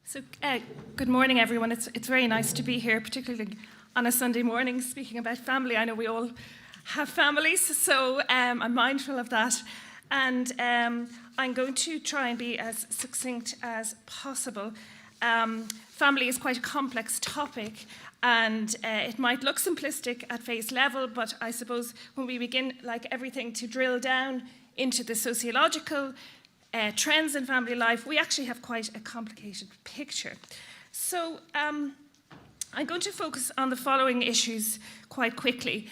So, good morning, everyone. It's very nice to be here, particularly on a Sunday morning, speaking about family. I know we all have families, so I'm mindful of that. And I'm going to try and be as succinct as possible. Family is quite a complex topic, and it might look simplistic at face level, but I suppose when we begin, like everything, to drill down into the sociological trends in family life, we actually have quite a complicated picture. So I'm going to focus on the following issues quite quickly.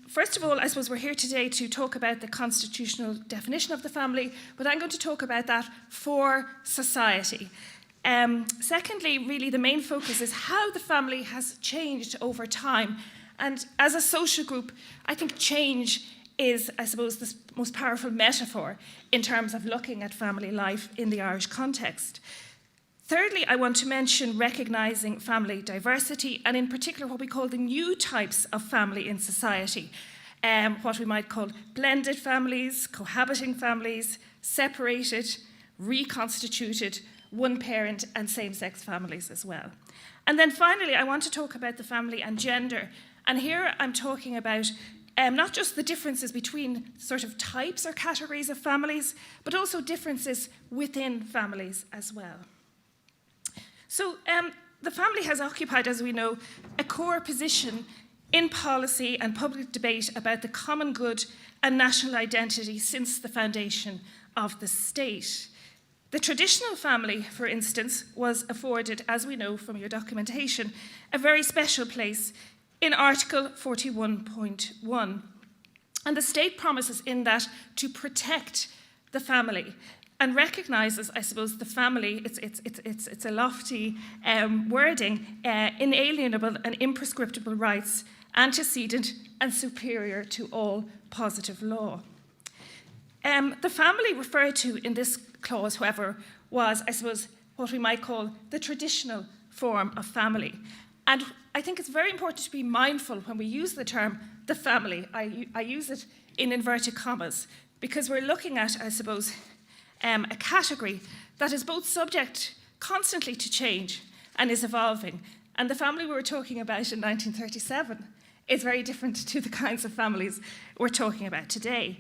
First of all, I suppose we're here today to talk about the constitutional definition of the family, but I'm going to talk about that for society. Secondly, really the main focus is how the family has changed over time. And as a social group, I think change is, I suppose, the most powerful metaphor in terms of looking at family life in the Irish context. Thirdly, I want to mention recognising family diversity, and in particular what we call the new types of family in society, what we might call blended families, cohabiting families, separated, reconstituted, one-parent and same-sex families as well. And then finally, I want to talk about the family and gender, and here I'm talking about not just the differences between sort of types or categories of families, but also differences within families as well. So the family has occupied, as we know, a core position in policy and public debate about the common good and national identity since the foundation of the state. The traditional family, for instance, was afforded, as we know from your documentation, a very special place in Article 41.1. And the state promises in that to protect the family and recognises, I suppose, the family, it's a lofty wording, inalienable and imprescriptible rights, antecedent and superior to all positive law. The family referred to in this clause, however, was, I suppose, what we might call the traditional form of family. And I think it's very important to be mindful when we use the term the family. I use it in inverted commas because we're looking at, I suppose, a category that is both subject constantly to change and is evolving. And the family we were talking about in 1937 is very different to the kinds of families we're talking about today.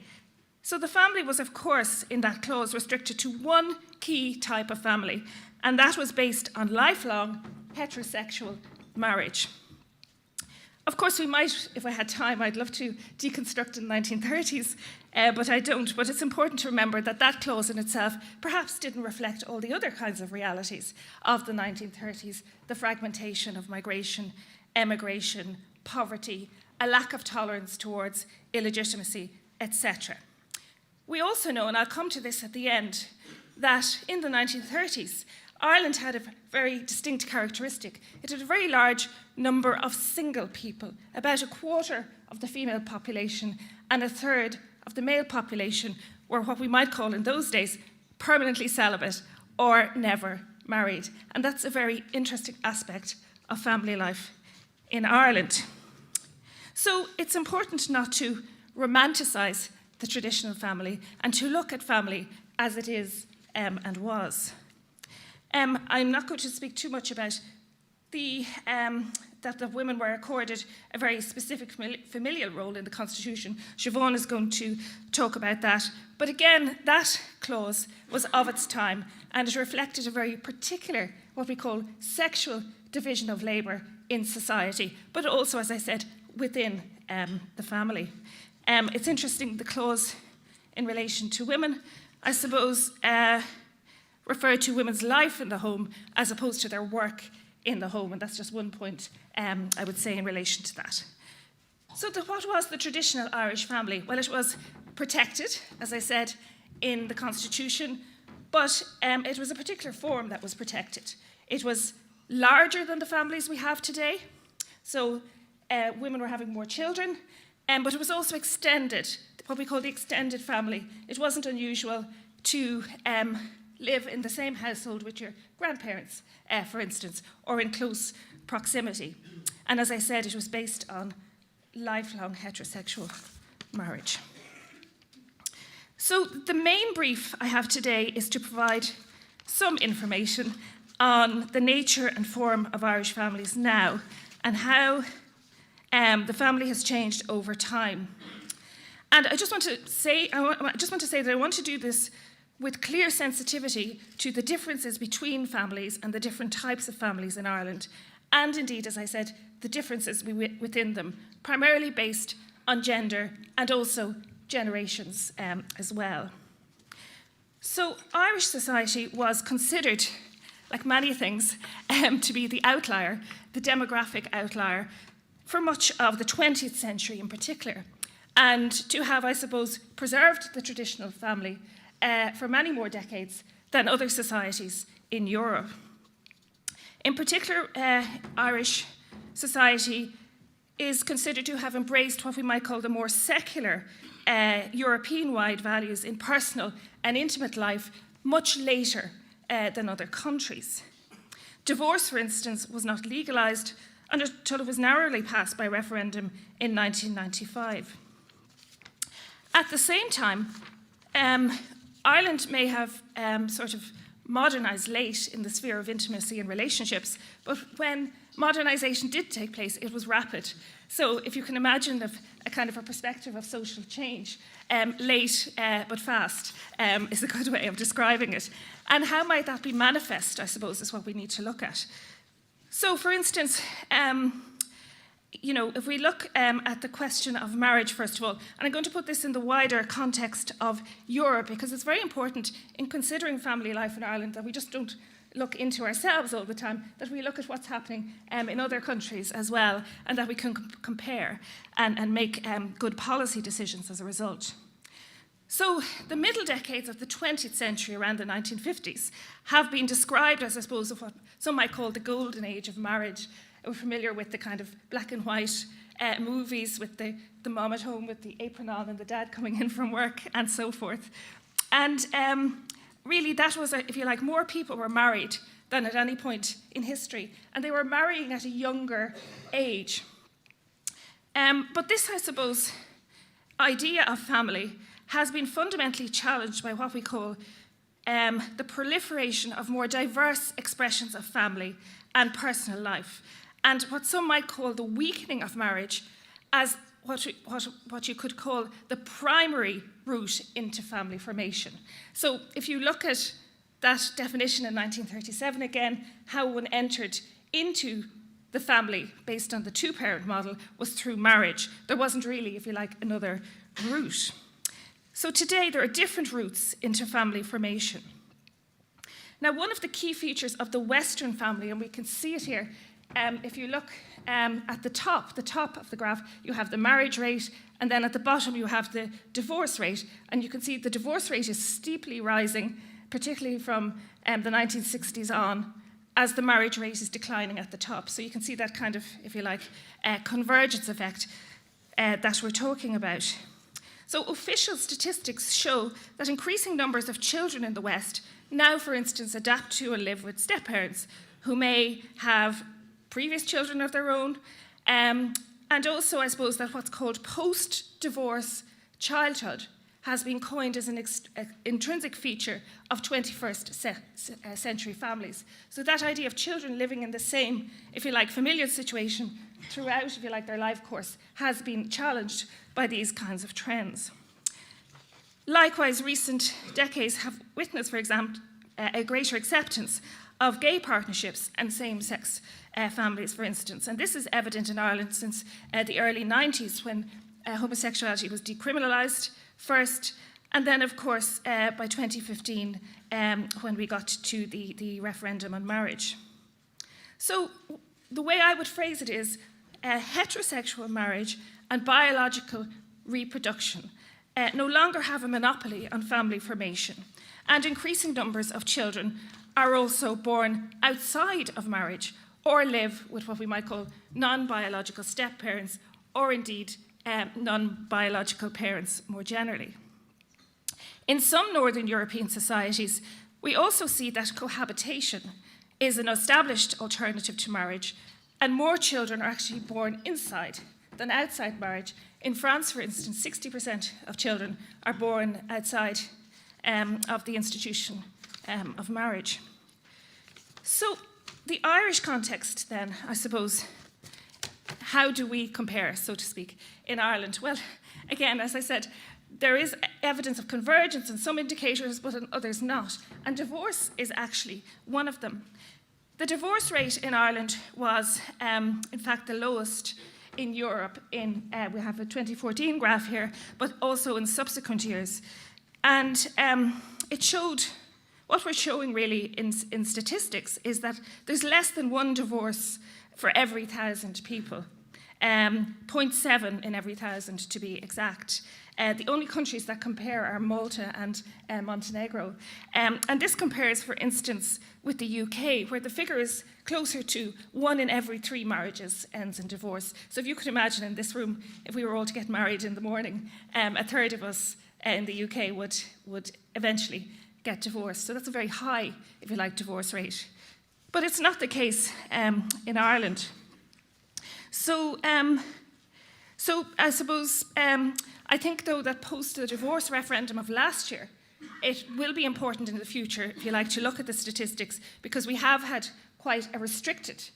So the family was, of course, in that clause restricted to one key type of family, and that was based on lifelong heterosexual marriage. Of course, we might, if I had time, I'd love to deconstruct in the 1930s, but I don't. But it's important to remember that that clause in itself perhaps didn't reflect all the other kinds of realities of the 1930s, the fragmentation of migration, emigration, poverty, a lack of tolerance towards illegitimacy, etc. We also know, and I'll come to this at the end, that in the 1930s, Ireland had a very distinct characteristic. It had a very large number of single people. About a quarter of the female population and a third of the male population were what we might call in those days permanently celibate or never married. And that's a very interesting aspect of family life in Ireland. So it's important not to romanticise the traditional family and to look at family as it is and was. I'm not going to speak too much about that the women were accorded a very specific familial role in the Constitution. Siobhan is going to talk about that. But again, that clause was of its time, and it reflected a very particular, what we call sexual division of labour in society, but also, as I said, within the family. It's interesting, the clause in relation to women, I suppose, refer to women's life in the home as opposed to their work in the home, and that's just one point I would say in relation to that. So what was the traditional Irish family? Well, it was protected, as I said, in the Constitution, but it was a particular form that was protected. It was larger than the families we have today, so women were having more children, but it was also extended, what we call the extended family. It wasn't unusual to live in the same household with your grandparents, for instance, or in close proximity. And as I said, it was based on lifelong heterosexual marriage. So the main brief I have today is to provide some information on the nature and form of Irish families now and how the family has changed over time. And I just want to say that I want to do this with clear sensitivity to the differences between families and the different types of families in Ireland, and indeed, as I said, the differences within them, primarily based on gender and also generations as well. So Irish society was considered, like many things, to be the outlier, the demographic outlier, for much of the 20th century in particular, and to have, I suppose, preserved the traditional family for many more decades than other societies in Europe. In particular, Irish society is considered to have embraced what we might call the more secular European-wide values in personal and intimate life much later than other countries. Divorce, for instance, was not legalised until it was narrowly passed by referendum in 1995. At the same time, Ireland may have sort of modernised late in the sphere of intimacy and relationships, but when modernisation did take place, it was rapid. So if you can imagine a kind of a perspective of social change, late but fast is a good way of describing it. And how might that be manifest, I suppose, is what we need to look at. So for instance, if we look at the question of marriage, first of all, and I'm going to put this in the wider context of Europe, because it's very important in considering family life in Ireland that we just don't look into ourselves all the time, that we look at what's happening in other countries as well, and that we can compare and make good policy decisions as a result. So the middle decades of the 20th century, around the 1950s, have been described as, I suppose, of what some might call the golden age of marriage. We're familiar with the kind of black and white movies with the mom at home with the apron on and the dad coming in from work and so forth. And really that was, if you like, more people were married than at any point in history. And they were marrying at a younger age. But this, I suppose, idea of family has been fundamentally challenged by what we call the proliferation of more diverse expressions of family and personal life, and what some might call the weakening of marriage as what you could call the primary route into family formation. So if you look at that definition in 1937 again, how one entered into the family based on the two-parent model was through marriage. There wasn't really, if you like, another route. So today there are different routes into family formation. Now, one of the key features of the Western family, and we can see it here, if you look at the top of the graph, you have the marriage rate, and then at the bottom you have the divorce rate. And you can see the divorce rate is steeply rising, particularly from the 1960s on, as the marriage rate is declining at the top. So you can see that kind of, if you like, convergence effect that we're talking about. So official statistics show that increasing numbers of children in the West now, for instance, adapt to and live with step-parents who may have previous children of their own, and also, I suppose, that what's called post-divorce childhood has been coined as an intrinsic feature of 21st century families. So that idea of children living in the same, if you like, familial situation throughout, if you like, their life course has been challenged by these kinds of trends. Likewise, recent decades have witnessed, for example, a greater acceptance of gay partnerships and same-sex families, for instance. And this is evident in Ireland since the early 90s, when homosexuality was decriminalised first, and then, of course, by 2015, when we got to the referendum on marriage. So the way I would phrase it is heterosexual marriage and biological reproduction no longer have a monopoly on family formation, and increasing numbers of children are also born outside of marriage or live with what we might call non-biological step-parents, or indeed non-biological parents more generally. In some Northern European societies, we also see that cohabitation is an established alternative to marriage, and more children are actually born inside than outside marriage. In France, for instance, 60% of children are born outside of the institution of marriage. So the Irish context then, I suppose, how do we compare, so to speak, in Ireland? Well, again, as I said, there is evidence of convergence in some indicators, but in others not. And divorce is actually one of them. The divorce rate in Ireland was, in fact, the lowest in Europe. We have a 2014 graph here, but also in subsequent years. And it showed, what we're showing really in statistics is that there's less than one divorce for every 1,000 people. 0.7 in every 1,000 to be exact. The only countries that compare are Malta and Montenegro. And this compares, for instance, with the UK, where the figure is closer to 1 in every 3 marriages ends in divorce. So if you could imagine in this room, if we were all to get married in the morning, a third of us in the UK would eventually get divorced. So that's a very high, if you like, divorce rate. But it's not the case in Ireland. So I suppose, I think, though, that post the divorce referendum of last year, it will be important in the future, if you like, to look at the statistics, because we have had quite a restricted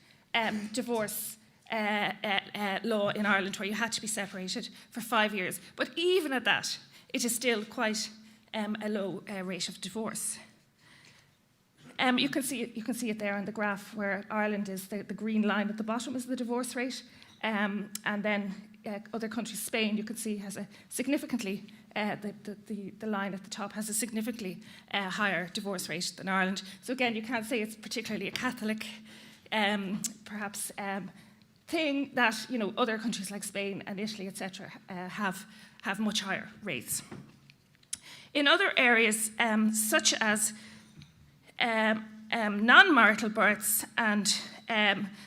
divorce law in Ireland where you had to be separated for 5 years. But even at that, it is still quite a low rate of divorce. You can see it there on the graph where Ireland is the green line at the bottom is the divorce rate, and then other countries, Spain, you can see has a significantly the line at the top has a significantly higher divorce rate than Ireland. So again, you can't say it's particularly a Catholic, perhaps thing that other countries like Spain and Italy, etc., have much higher rates. In other areas, such as non-marital births and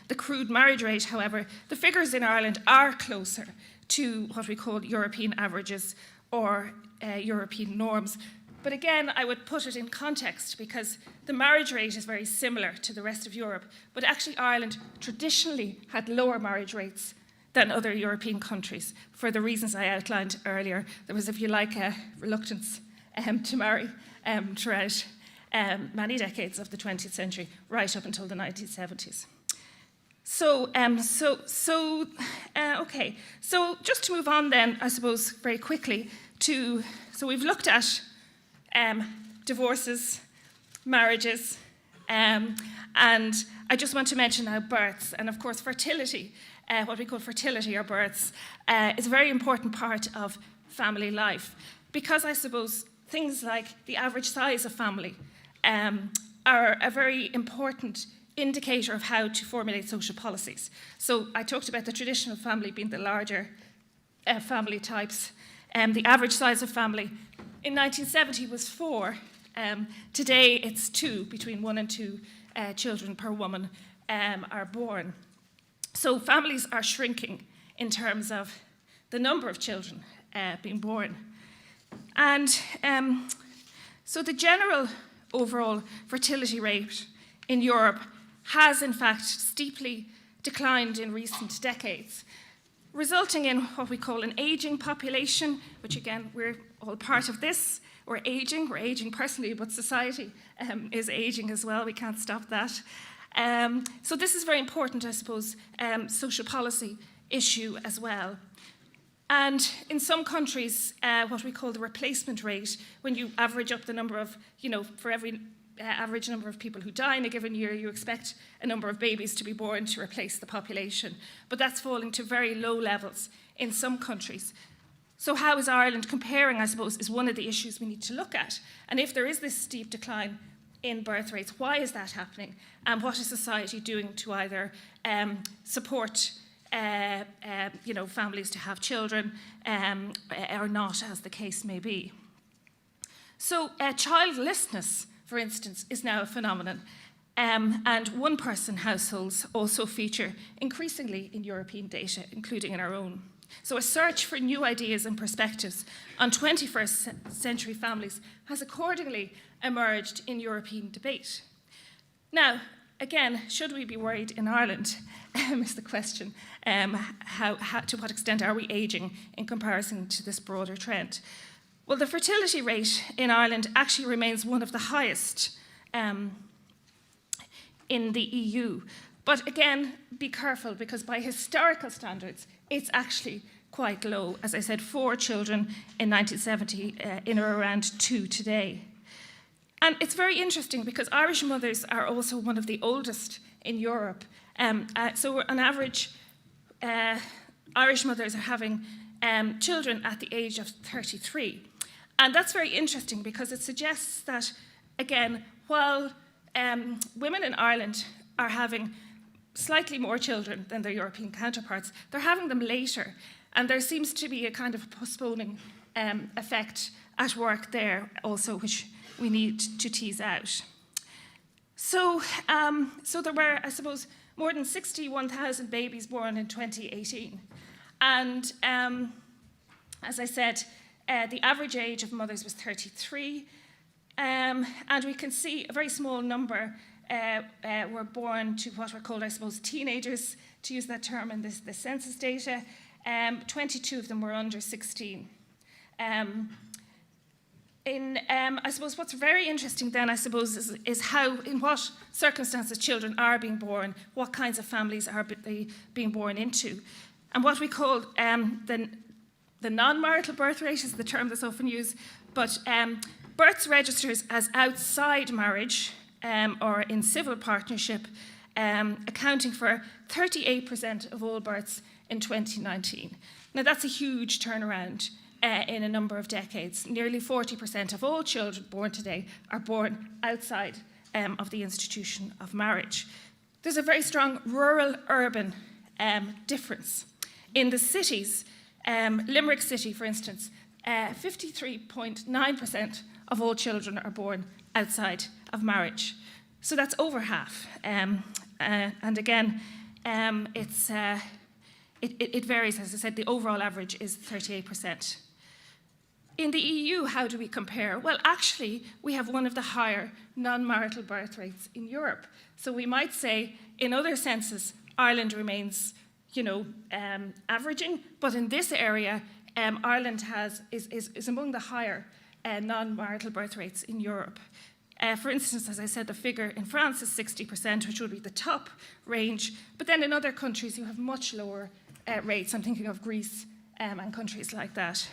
the crude marriage rate, however, the figures in Ireland are closer to what we call European averages or European norms. But again, I would put it in context because the marriage rate is very similar to the rest of Europe, but actually Ireland traditionally had lower marriage rates than other European countries for the reasons I outlined earlier. There was, if you like, a reluctance to marry throughout many decades of the 20th century, right up until the 1970s. Okay. So just to move on then, I suppose, very quickly so we've looked at divorces, marriages, and I just want to mention now births, and of course fertility, what we call fertility or births, is a very important part of family life, because I suppose things like the average size of family are a very important indicator of how to formulate social policies. So I talked about the traditional family being the larger family types. The average size of family in 1970 was 4. Today it's 2, between 1 and 2 children per woman are born. So families are shrinking in terms of the number of children being born. And so the general overall fertility rate in Europe has in fact steeply declined in recent decades, resulting in what we call an aging population, which again, we're all part of this. We're aging personally, but society is aging as well. We can't stop that. So this is very important, I suppose, social policy issue as well. And in some countries, what we call the replacement rate, when you average up the number of, for every average number of people who die in a given year, you expect a number of babies to be born to replace the population. But that's falling to very low levels in some countries. So how is Ireland comparing, I suppose, is one of the issues we need to look at. And if there is this steep decline in birth rates, why is that happening? And what is society doing to either support families to have children or not, as the case may be? So childlessness, for instance, is now a phenomenon. And one-person households also feature increasingly in European data, including in our own. So a search for new ideas and perspectives on 21st century families has accordingly emerged in European debate. Now, again, should we be worried in Ireland, is the question. To what extent are we ageing in comparison to this broader trend? Well, the fertility rate in Ireland actually remains one of the highest in the EU. But again, be careful, because by historical standards, it's actually quite low. As I said, 4 children in 1970, in or around 2 today. And it's very interesting because Irish mothers are also one of the oldest in Europe. So on average, Irish mothers are having children at the age of 33. And that's very interesting because it suggests that, again, while women in Ireland are having slightly more children than their European counterparts, they're having them later. And there seems to be a kind of postponing effect at work there also, which we need to tease out. So there were, I suppose, more than 61,000 babies born in 2018. And as I said, the average age of mothers was 33. And we can see a very small number were born to what were called, I suppose, teenagers, to use that term in the census data. 22 of them were under 16. I suppose what's very interesting then, I suppose, is how, in what circumstances children are being born, what kinds of families are they being born into. And what we call the non-marital birth rate is the term that's often used, but births registered as outside marriage or in civil partnership, accounting for 38% of all births in 2019. Now that's a huge turnaround in a number of decades. Nearly 40% of all children born today are born outside of the institution of marriage. There's a very strong rural-urban difference. In the cities, Limerick City, for instance, 53.9% of all children are born outside of marriage. So that's over half. And again, it varies. As I said, the overall average is 38%. In the EU, how do we compare? Well, actually, we have one of the higher non-marital birth rates in Europe. So we might say, in other senses, Ireland remains, averaging, but in this area, Ireland is among the higher non-marital birth rates in Europe. For instance, as I said, the figure in France is 60%, which would be the top range, but then in other countries you have much lower rates. I'm thinking of Greece and countries like that.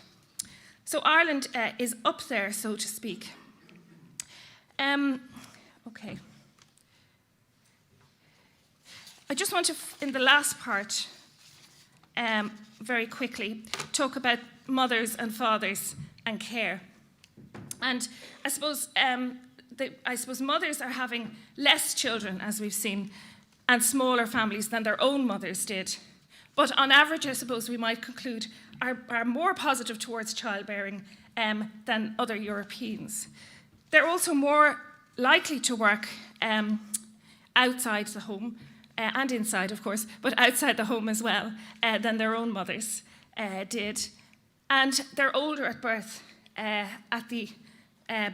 So Ireland is up there, so to speak. Okay. I just want to, in the last part, very quickly, talk about mothers and fathers and care. And I suppose mothers are having less children, as we've seen, and smaller families than their own mothers did. But on average, I suppose we might conclude, are more positive towards childbearing than other Europeans. They're also more likely to work outside the home, and inside, of course, but outside the home as well, than their own mothers did. And they're older at birth, at the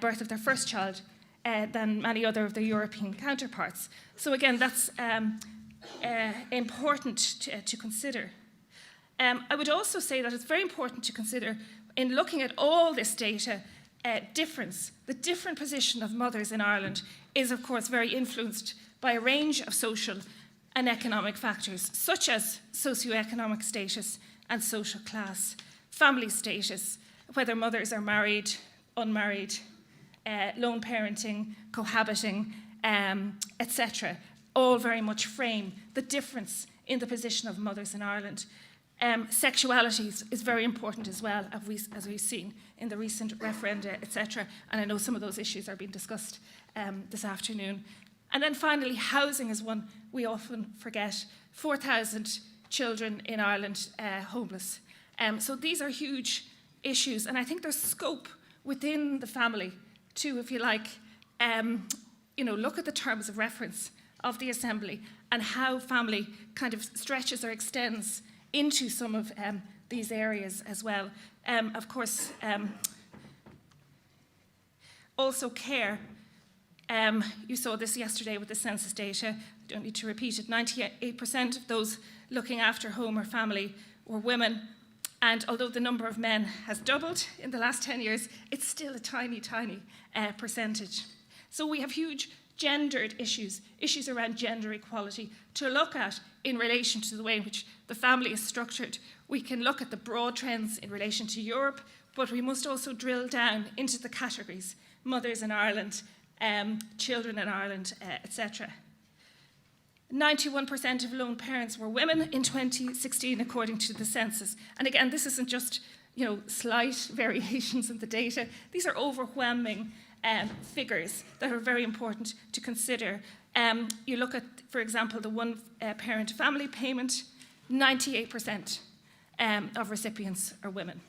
birth of their first child, than many other of their European counterparts. So again, that's important to consider. I would also say that it's very important to consider, in looking at all this data, the different position of mothers in Ireland is, of course, very influenced by a range of social and economic factors, such as socioeconomic status and social class, family status, whether mothers are married, unmarried, lone parenting, cohabiting, etc., all very much frame the difference in the position of mothers in Ireland. Sexuality is very important as well, as we've seen in the recent referenda, etc., and I know some of those issues are being discussed this afternoon. And then finally, housing is one we often forget. 4,000 children in Ireland homeless. So these are huge issues, and I think there's scope within the family to, if you like, look at the terms of reference of the Assembly and how family kind of stretches or extends into some of these areas as well. Of course, also care. You saw this yesterday with the census data. I don't need to repeat it. 98% of those looking after home or family were women. And although the number of men has doubled in the last 10 years, it's still a tiny, tiny percentage. So we have huge gendered issues, issues around gender equality, to look at in relation to the way in which the family is structured. We can look at the broad trends in relation to Europe, but we must also drill down into the categories: mothers in Ireland, children in Ireland, etc. 91% of lone parents were women in 2016, according to the census. And again, this isn't just slight variations in the data. These are overwhelming figures that are very important to consider. You look at, for example, the one-parent family payment, 98% of recipients are women.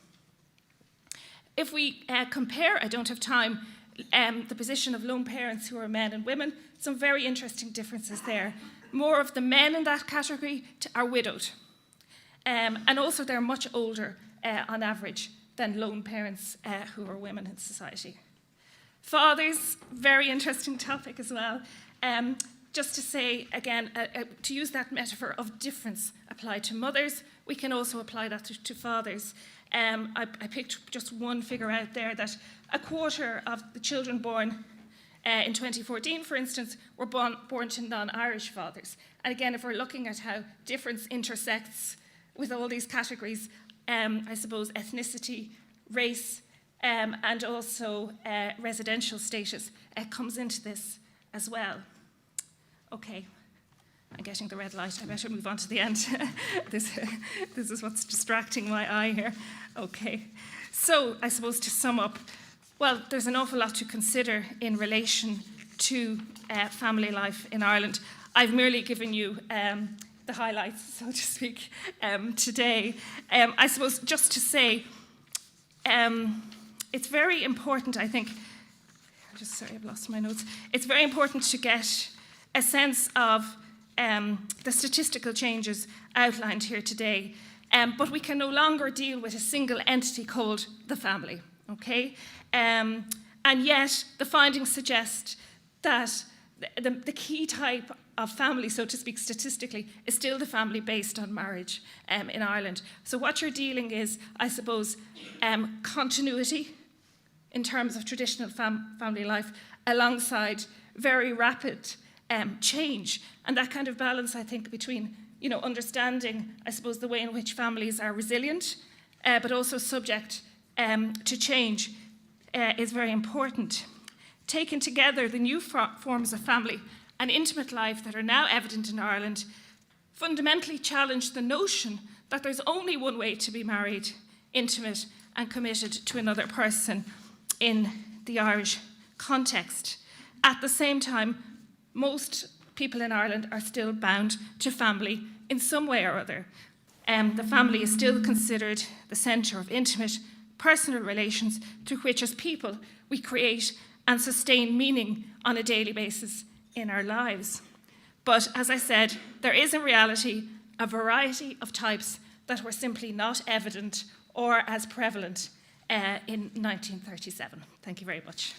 If we compare, I don't have time, the position of lone parents who are men and women, some very interesting differences there. More of the men in that category are widowed. And also they're much older on average than lone parents who are women in society. Fathers, very interesting topic as well. Just to say, again, to use that metaphor of difference applied to mothers, we can also apply that to fathers. I picked just one figure out there, that a quarter of the children born in 2014, for instance, were born to non-Irish fathers. And again, if we're looking at how difference intersects with all these categories, I suppose ethnicity, race, and also residential status comes into this as well. Okay, I'm getting the red light. I better move on to the end. This is what's distracting my eye here. Okay, so I suppose to sum up, well, there's an awful lot to consider in relation to family life in Ireland. I've merely given you the highlights, so to speak, today. I suppose just to say, it's very important, I think, sorry, I've lost my notes. It's very important to get a sense of the statistical changes outlined here today. But we can no longer deal with a single entity called the family, okay? And yet, the findings suggest that the key type of family, so to speak, statistically, is still the family based on marriage in Ireland. So what you're dealing is, I suppose, continuity in terms of traditional family life alongside very rapid change. And that kind of balance, I think, between understanding, I suppose, the way in which families are resilient, but also subject to change is very important. Taken together, the new forms of family and intimate life that are now evident in Ireland fundamentally challenge the notion that there's only one way to be married, intimate, and committed to another person in the Irish context. At the same time, most people in Ireland are still bound to family in some way or other. The family is still considered the centre of intimate, personal relations through which, as people, we create and sustain meaning on a daily basis in our lives. But as I said, there is in reality a variety of types that were simply not evident or as prevalent in 1937. Thank you very much.